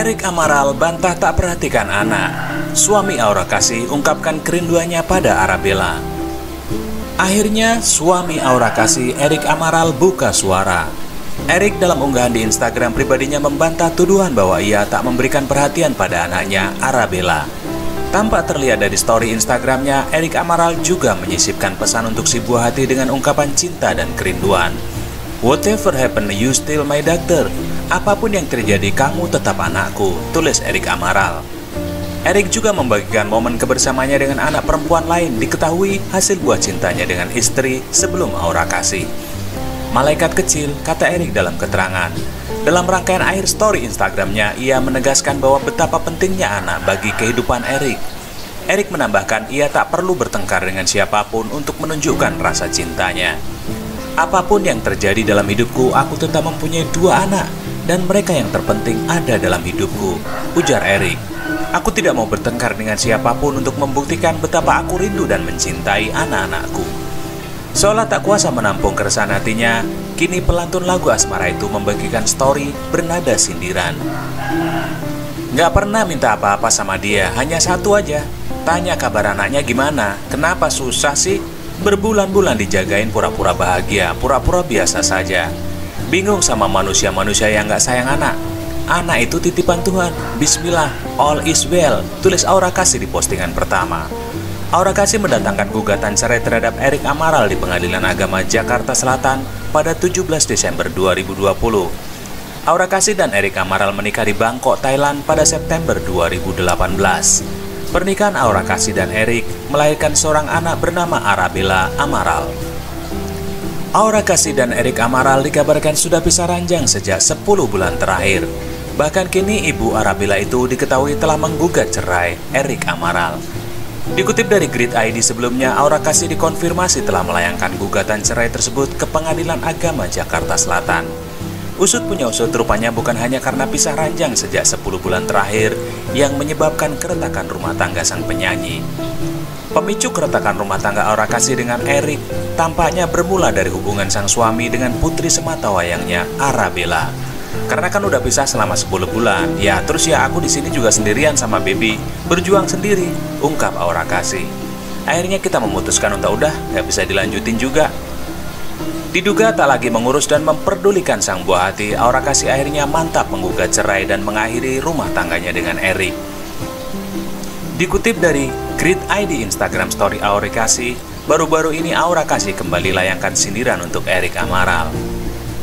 Erik Amaral bantah tak perhatikan anak. Suami Aura Kasih ungkapkan kerinduannya pada Arabella. Akhirnya, suami Aura Kasih, Erik Amaral, buka suara. Erik dalam unggahan di Instagram pribadinya membantah tuduhan bahwa ia tak memberikan perhatian pada anaknya, Arabella. Tampak terlihat dari story Instagramnya, Erik Amaral juga menyisipkan pesan untuk si buah hati dengan ungkapan cinta dan kerinduan. "Whatever happened, you still my daughter." Apapun yang terjadi, kamu tetap anakku, tulis Erik Amaral. Erik juga membagikan momen kebersamanya dengan anak perempuan lain, diketahui hasil buah cintanya dengan istri sebelum Aura Kasih. "Malaikat kecil," kata Erik dalam keterangan. Dalam rangkaian akhir story Instagramnya, ia menegaskan bahwa betapa pentingnya anak bagi kehidupan Erik. Erik menambahkan ia tak perlu bertengkar dengan siapapun untuk menunjukkan rasa cintanya. "Apapun yang terjadi dalam hidupku, aku tetap mempunyai 2 anak, dan mereka yang terpenting ada dalam hidupku," ujar Erik. "Aku tidak mau bertengkar dengan siapapun untuk membuktikan betapa aku rindu dan mencintai anak-anakku." Seolah tak kuasa menampung keresahan hatinya, kini pelantun lagu asmara itu membagikan story bernada sindiran. "Gak pernah minta apa-apa sama dia, hanya satu aja. Tanya kabar anaknya gimana, kenapa susah sih? Berbulan-bulan dijagain pura-pura bahagia, pura-pura biasa saja. Bingung sama manusia-manusia yang gak sayang anak. Anak itu titipan Tuhan, bismillah, all is well," tulis Aura Kasih di postingan pertama. Aura Kasih mendatangkan gugatan cerai terhadap Erik Amaral di Pengadilan Agama Jakarta Selatan pada 17 Desember 2020. Aura Kasih dan Erik Amaral menikah di Bangkok, Thailand pada September 2018. Pernikahan Aura Kasih dan Erik melahirkan seorang anak bernama Arabella Amaral. Aura Kasih dan Erik Amaral dikabarkan sudah pisah ranjang sejak 10 bulan terakhir. Bahkan kini ibu Arabella itu diketahui telah menggugat cerai Erik Amaral. Dikutip dari Grid ID sebelumnya, Aura Kasih dikonfirmasi telah melayangkan gugatan cerai tersebut ke Pengadilan Agama Jakarta Selatan. Usut punya usut, rupanya bukan hanya karena pisah ranjang sejak 10 bulan terakhir yang menyebabkan keretakan rumah tangga sang penyanyi. Pemicu keretakan rumah tangga Aura Kasih dengan Erik tampaknya bermula dari hubungan sang suami dengan putri sematawayangnya, Arabella. Karena kan udah pisah selama 10 bulan, ya terus ya aku di sini juga sendirian sama baby, berjuang sendiri, ungkap Aura Kasih. Akhirnya kita memutuskan untuk udah gak bisa dilanjutin juga. Diduga tak lagi mengurus dan memperdulikan sang buah hati, Aura Kasih akhirnya mantap menggugat cerai dan mengakhiri rumah tangganya dengan Erik. Dikutip dari Grid ID Instagram story Aura Kasih, baru-baru ini Aura Kasih kembali layangkan sindiran untuk Erik Amaral.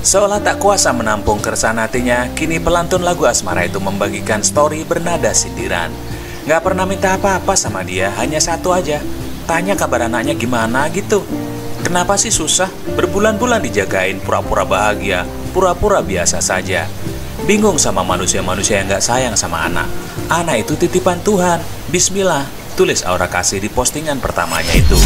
Seolah tak kuasa menampung keresahan hatinya, kini pelantun lagu asmara itu membagikan story bernada sindiran. "Gak pernah minta apa-apa sama dia, hanya satu aja. Tanya kabar anaknya gimana gitu. Kenapa sih susah? Berbulan-bulan dijagain pura-pura bahagia, pura-pura biasa saja. Bingung sama manusia-manusia yang gak sayang sama anak. Anak itu titipan Tuhan, bismillah," tulis Aura Kasih di postingan pertamanya itu.